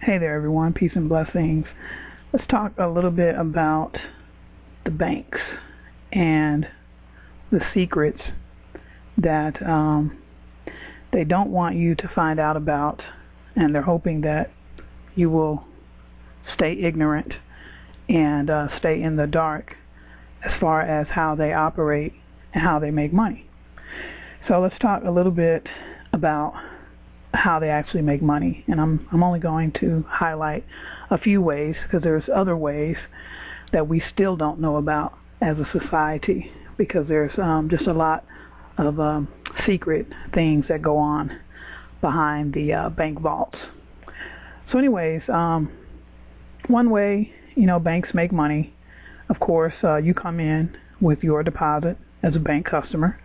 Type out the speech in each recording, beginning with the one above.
Hey there everyone, peace and blessings. Let's talk a little bit about the banks and the secrets that they don't want you to find out about, and they're hoping that you will stay ignorant and stay in the dark as far as how they operate and how they make money. So let's talk a little bit about how they actually make money, and I'm only going to highlight a few ways because there's other ways that we still don't know about as a society, because there's just a lot of secret things that go on behind the bank vaults. So anyways, one way banks make money, of course, you come in with your deposit as a bank customer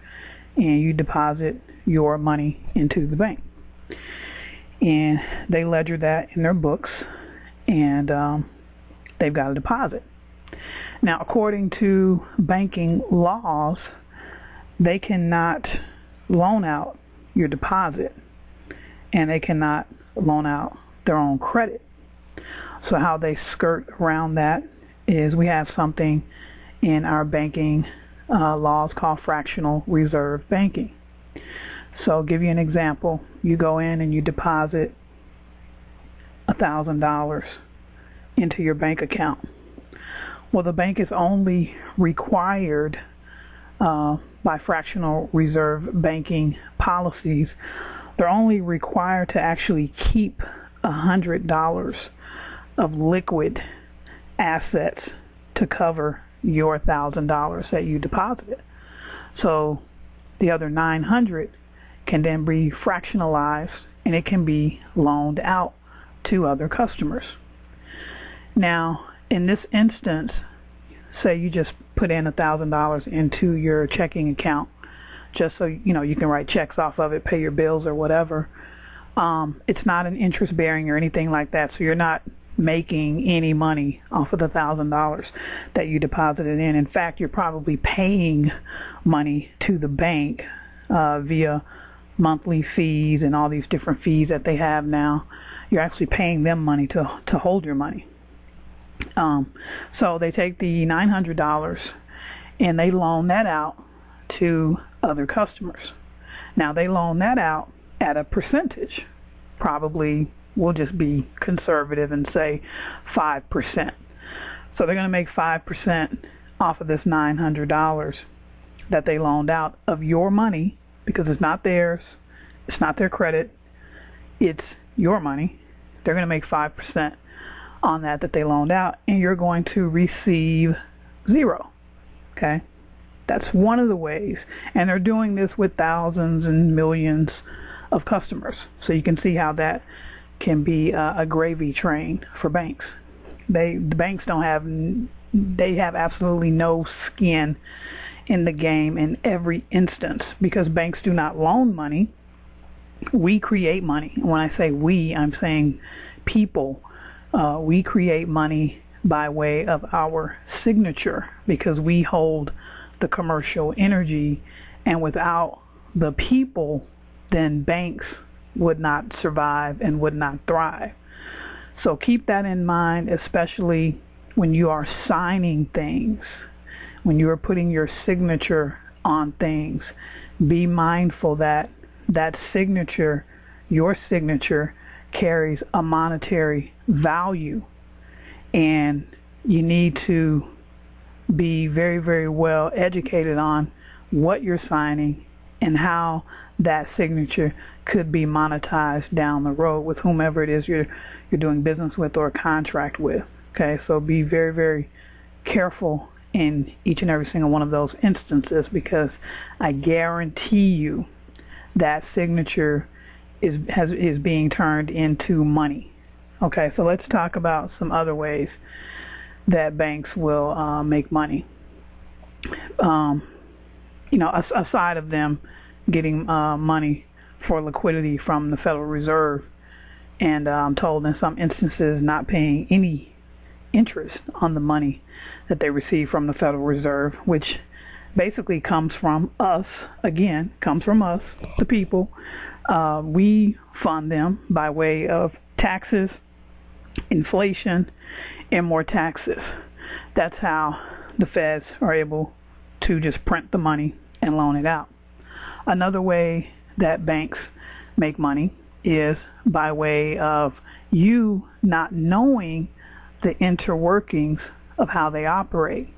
and you deposit your money into the bank. And they ledger that in their books, and they've got a deposit. Now, according to banking laws, they cannot loan out your deposit, and they cannot loan out their own credit. So how they skirt around that is we have something in our banking laws called fractional reserve banking. So I'll give you an example. You go in and you deposit $1,000 into your bank account. Well, the bank is only required by fractional reserve banking policies, they're only required to actually keep $100 of liquid assets to cover your $1,000 that you deposited. So the other $900 can then be fractionalized, and it can be loaned out to other customers. Now, in this instance, say you just put in $1,000 into your checking account just so you can write checks off of it, pay your bills or whatever. It's not an interest bearing or anything like that, so you're not making any money off of the $1,000 that you deposited in. In fact, you're probably paying money to the bank via monthly fees and all these different fees that they have now. You're actually paying them money to hold your money. So they take the $900 and they loan that out to other customers. Now they loan that out at a percentage. Probably we'll just be conservative and say 5%. So they're going to make 5% off of this $900 that they loaned out of your money, because it's not theirs, it's not their credit, it's your money. They're going to make 5% on that they loaned out, and you're going to receive zero. Okay? That's one of the ways, and they're doing this with thousands and millions of customers. So you can see how that can be a gravy train for banks. The banks they have absolutely no skin in the game in every instance, because banks do not loan money. We create money. When I say we, I'm saying people. We create money by way of our signature, because we hold the commercial energy, and without the people, then banks would not survive and would not thrive. So keep that in mind, especially when you are signing things. When you are putting your signature on things, be mindful that that signature, your signature, carries a monetary value, and you need to be very, very well educated on what you're signing and how that signature could be monetized down the road with whomever it is you're doing business with or contract with. Okay, so be very, very careful in each and every single one of those instances, because I guarantee you that signature is being turned into money. Okay, so let's talk about some other ways that banks will make money. Aside of them getting money for liquidity from the Federal Reserve, and I'm told in some instances not paying any interest on the money that they receive from the Federal Reserve, which basically comes from us, the people. We fund them by way of taxes inflation and more taxes. That's how the feds are able to just print the money and loan it out. Another way that banks make money is by way of you not knowing the interworkings of how they operate.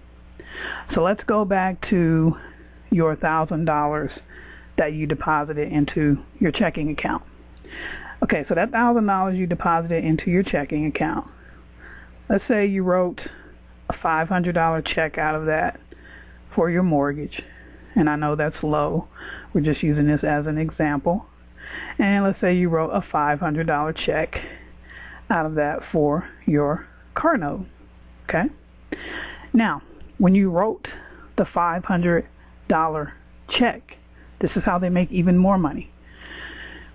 So let's go back to your $1,000 that you deposited into your checking account. Okay, so that $1,000 you deposited into your checking account, let's say you wrote a $500 check out of that for your mortgage. And I know that's low. We're just using this as an example. And let's say you wrote a $500 check out of that for your car note. Okay? Now, when you wrote the $500 check, this is how they make even more money.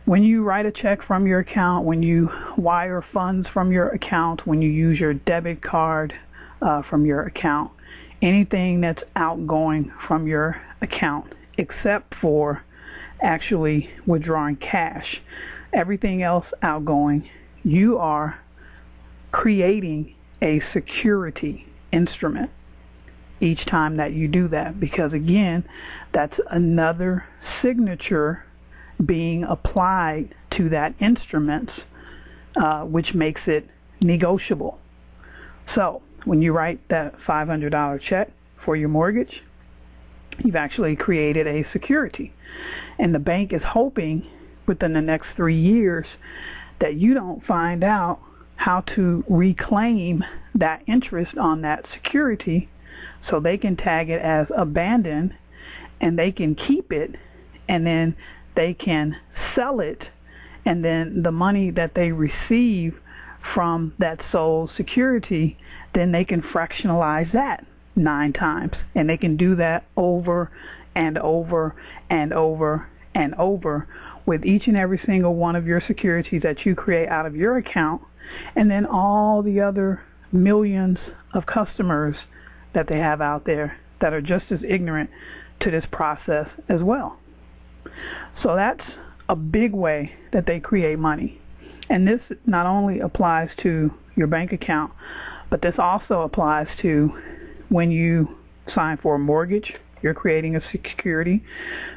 When you write a check from your account, when you wire funds from your account, when you use your debit card from your account, anything that's outgoing from your account except for actually withdrawing cash, everything else outgoing, you are creating a security instrument each time that you do that, because again, that's another signature being applied to that instrument, which makes it negotiable. So when you write that $500 check for your mortgage, you've actually created a security. And the bank is hoping within the next 3 years that you don't find out how to reclaim that interest on that security, so they can tag it as abandoned and they can keep it, and then they can sell it, and then the money that they receive from that sold security, then they can fractionalize that 9 times, and they can do that over and over and over and over with each and every single one of your securities that you create out of your account, and then all the other millions of customers that they have out there that are just as ignorant to this process as well. So that's a big way that they create money. And this not only applies to your bank account, but this also applies to when you sign for a mortgage, you're creating a security.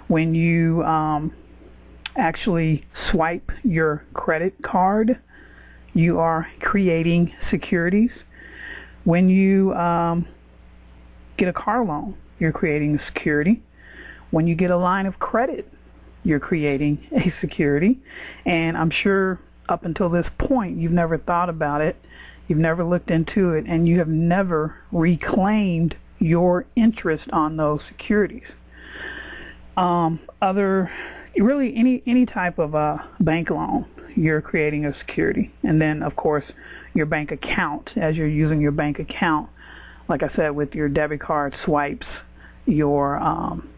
When you actually swipe your credit card, you are creating securities. When you get a car loan, you're creating a security. When you get a line of credit, you're creating a security. And I'm sure up until this point, you've never thought about it, you've never looked into it, and you have never reclaimed your interest on those securities. Really any type of a bank loan, you're creating a security. And then, of course, your bank account, as you're using your bank account, like I said, with your debit card swipes, your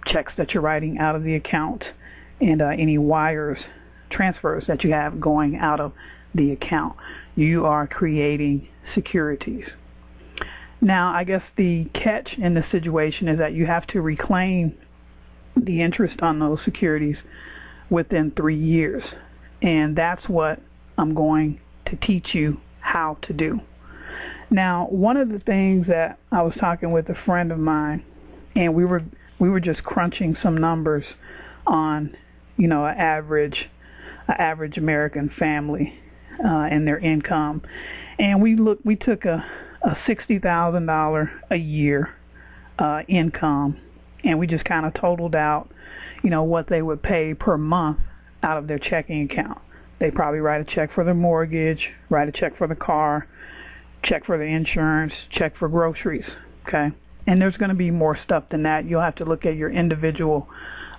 checks that you're writing out of the account, and any wires, transfers that you have going out of the account, you are creating securities. Now, I guess the catch in this situation is that you have to reclaim the interest on those securities within 3 years. And that's what I'm going to teach you how to do. Now, one of the things that I was talking with a friend of mine, and we were just crunching some numbers on, an average American family and their income, and we took a $60,000 a year income, and we just kind of totaled out, what they would pay per month out of their checking account. They probably write a check for their mortgage, write a check for the car, check for the insurance, check for groceries, okay? And there's going to be more stuff than that. You'll have to look at your individual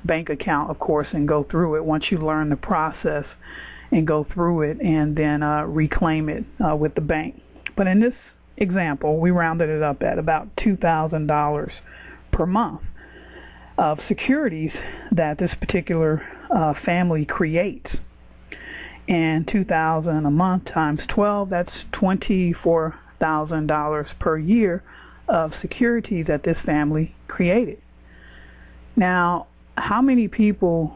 bank account, of course, and go through it once you learn the process and go through it and then reclaim it with the bank. But in this example, we rounded it up at about $2,000 per month of securities that this particular family creates. And $2,000 a month times 12, that's $24,000 per year of securities that this family created. Now, how many people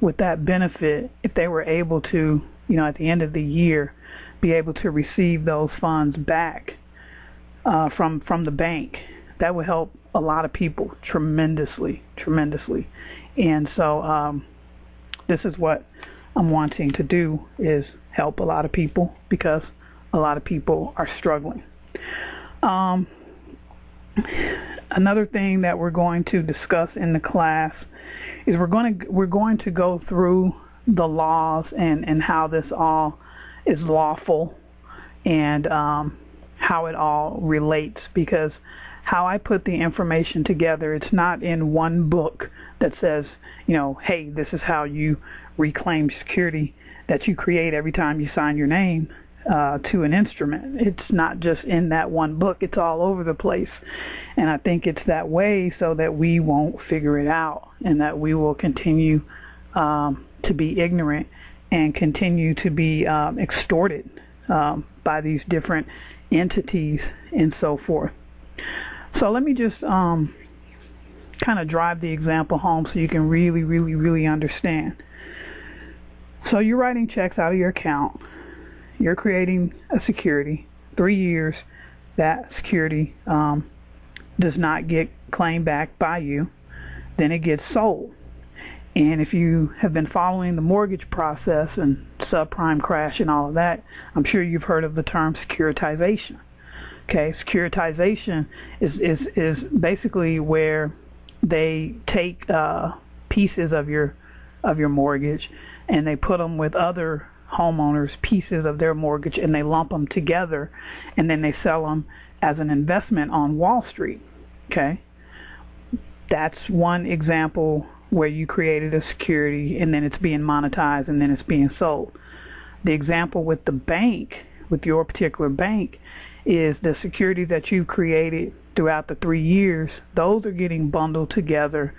would that benefit if they were able to at the end of the year, be able to receive those funds back from the bank. That would help a lot of people tremendously. And so this is what I'm wanting to do, is help a lot of people, because a lot of people are struggling. Another thing that we're going to discuss in the class is we're going to go through the laws and how this all is lawful, and how it all relates, because how I put the information together, it's not in one book that says, hey, this is how you reclaim security that you create every time you sign your name to an instrument. It's not just in that one book. It's all over the place. And I think it's that way so that we won't figure it out, and that we will continue to be ignorant and continue to be extorted by these different entities and so forth. So let me just kind of drive the example home so you can really understand. So you're writing checks out of your account. You're creating a security. 3 years, that security does not get claimed back by you. Then it gets sold. And if you have been following the mortgage process and subprime crash and all of that, I'm sure you've heard of the term securitization. Okay, securitization is basically where they take pieces of your mortgage, and they put them with other homeowners' pieces of their mortgage, and they lump them together, and then they sell them as an investment on Wall Street. Okay, that's one example where you created a security, and then it's being monetized, and then it's being sold. The example with the bank, with your particular bank, is the security that you created throughout the 3 years. Those are getting bundled together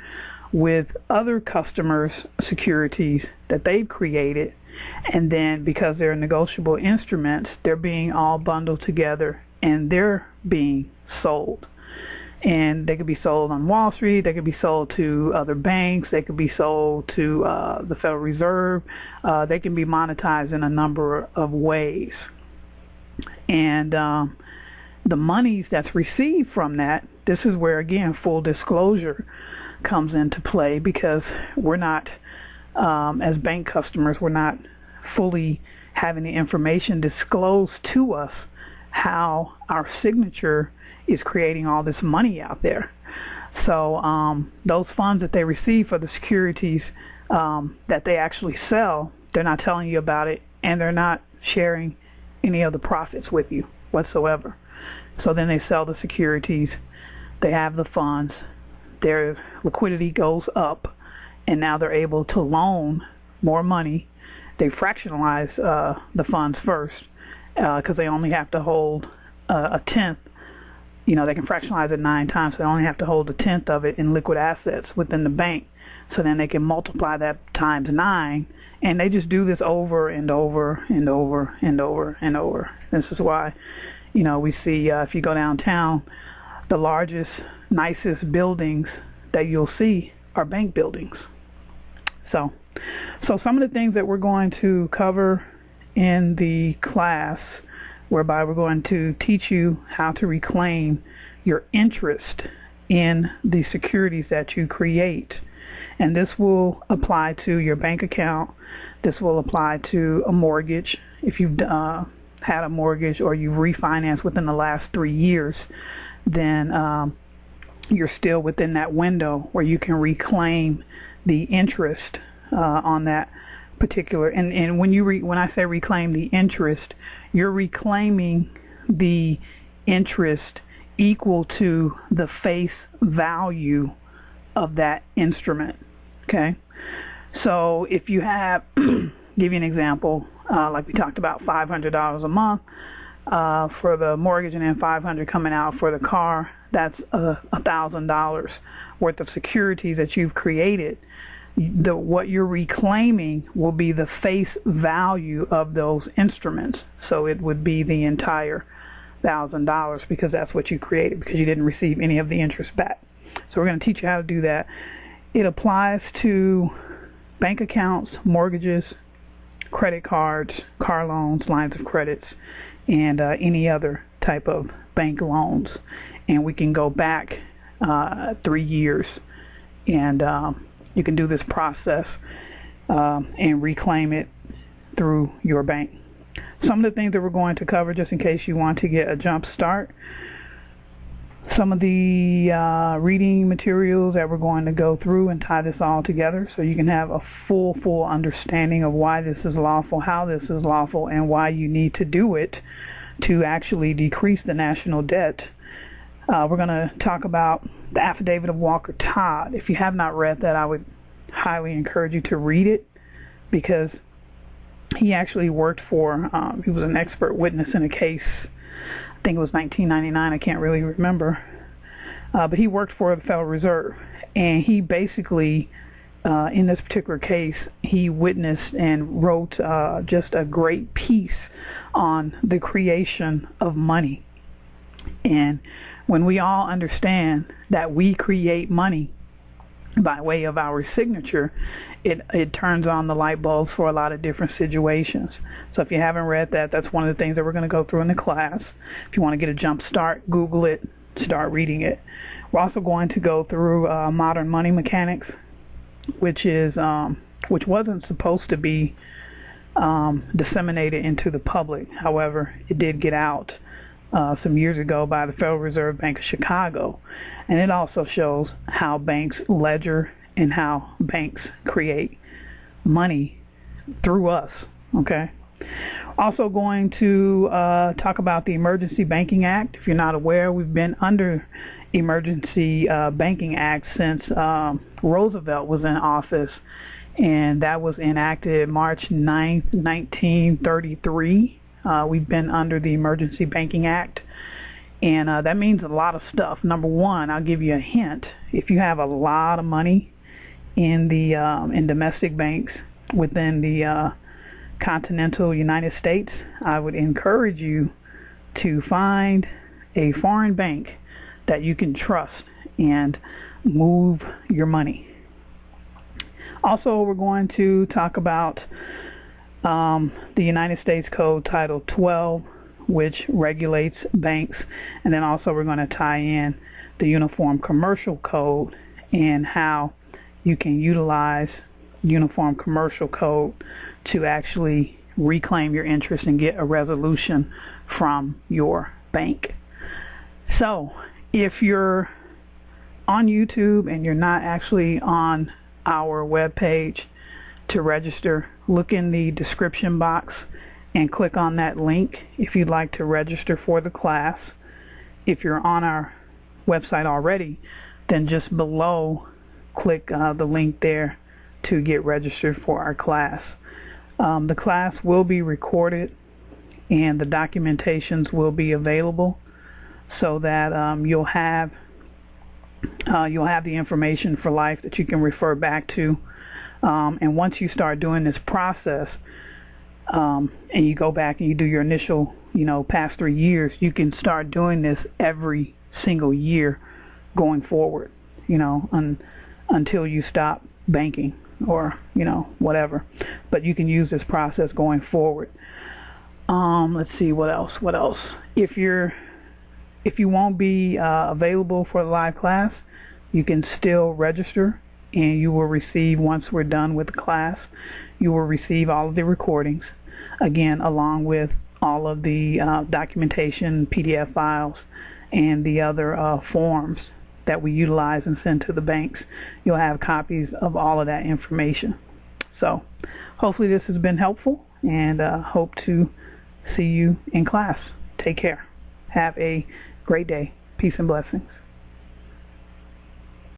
with other customers' securities that they've created, and then because they're negotiable instruments, they're being all bundled together and they're being sold. And they could be sold on Wall Street, they could be sold to other banks, they could be sold to the Federal Reserve, they can be monetized in a number of ways. And the monies that's received from that, this is where, again, full disclosure comes into play, because we're not, as bank customers, we're not fully having the information disclosed to us how our signature is creating all this money out there. So those funds that they receive for the securities that they actually sell, they're not telling you about it, and they're not sharing any of the profits with you whatsoever. So then they sell the securities, they have the funds, their liquidity goes up, and now they're able to loan more money. They fractionalize the funds first, because they only have to hold a tenth. They can fractionalize it 9 times, so they only have to hold a tenth of it in liquid assets within the bank. So then they can multiply that times 9, and they just do this over and over and over and over and over. This is why, we see, if you go downtown, the largest, nicest buildings that you'll see are bank buildings. So some of the things that we're going to cover in the class, whereby we're going to teach you how to reclaim your interest in the securities that you create. And this will apply to your bank account. This will apply to a mortgage. If you've had a mortgage or you've refinanced within the last 3 years, then you're still within that window where you can reclaim the interest on that particular. And when I say reclaim the interest, you're reclaiming the interest equal to the face value of that instrument. Okay, so if you have, give you an example, like we talked about, $500 a month for the mortgage, and then $500 coming out for the car, that's $1,000 worth of security that you've created. What you're reclaiming will be the face value of those instruments. So it would be the entire $1,000, because that's what you created, because you didn't receive any of the interest back. So we're going to teach you how to do that. It applies to bank accounts, mortgages, credit cards, car loans, lines of credits, and any other type of bank loans. And we can go back 3 years, and you can do this process and reclaim it through your bank. Some of the things that we're going to cover, just in case you want to get a jump start, some of the reading materials that we're going to go through and tie this all together so you can have a full understanding of why this is lawful, how this is lawful, and why you need to do it to actually decrease the national debt. We're going to talk about the affidavit of Walker Todd. If you have not read that, I would highly encourage you to read it, because he actually worked for, he was an expert witness in a case, I think it was 1999, I can't really remember, but he worked for the Federal Reserve, and he basically, in this particular case, he witnessed and wrote just a great piece on the creation of money. And when we all understand that we create money by way of our signature, it turns on the light bulbs for a lot of different situations. So if you haven't read that, that's one of the things that we're going to go through in the class. If you want to get a jump start, Google it, start reading it. We're also going to go through modern money mechanics, which wasn't supposed to be disseminated into the public. However, it did get out some years ago by the Federal Reserve Bank of Chicago, and it also shows how banks ledger and how banks create money through us. Okay. Also going to talk about the Emergency Banking Act. If you're not aware, we've been under Emergency Banking Act since Roosevelt was in office, and that was enacted March 9th, 1933. We've been under the Emergency Banking Act, and that means a lot of stuff. Number one, I'll give you a hint. If you have a lot of money in the in domestic banks within the continental United States, I would encourage you to find a foreign bank that you can trust and move your money. Also, we're going to talk about the United States Code Title 12, which regulates banks, and then also we're going to tie in the Uniform Commercial Code and how you can utilize Uniform Commercial Code to actually reclaim your interest and get a resolution from your bank. So if you're on YouTube and you're not actually on our webpage to register, look in the description box and click on that link if you'd like to register for the class. If you're on our website already, then just below click the link there to get registered for our class. The class will be recorded and the documentations will be available so that you'll have the information for life that you can refer back to. And once you start doing this process, and you go back and you do your initial, past 3 years, you can start doing this every single year going forward, until you stop banking or, whatever. But you can use this process going forward. Let's see, what else? If you won't be available for the live class, you can still register, and you will receive, once we're done with the class, you will receive all of the recordings, again, along with all of the documentation, PDF files, and the other forms that we utilize and send to the banks. You'll have copies of all of that information. So hopefully this has been helpful, and hope to see you in class. Take care. Have a great day. Peace and blessings.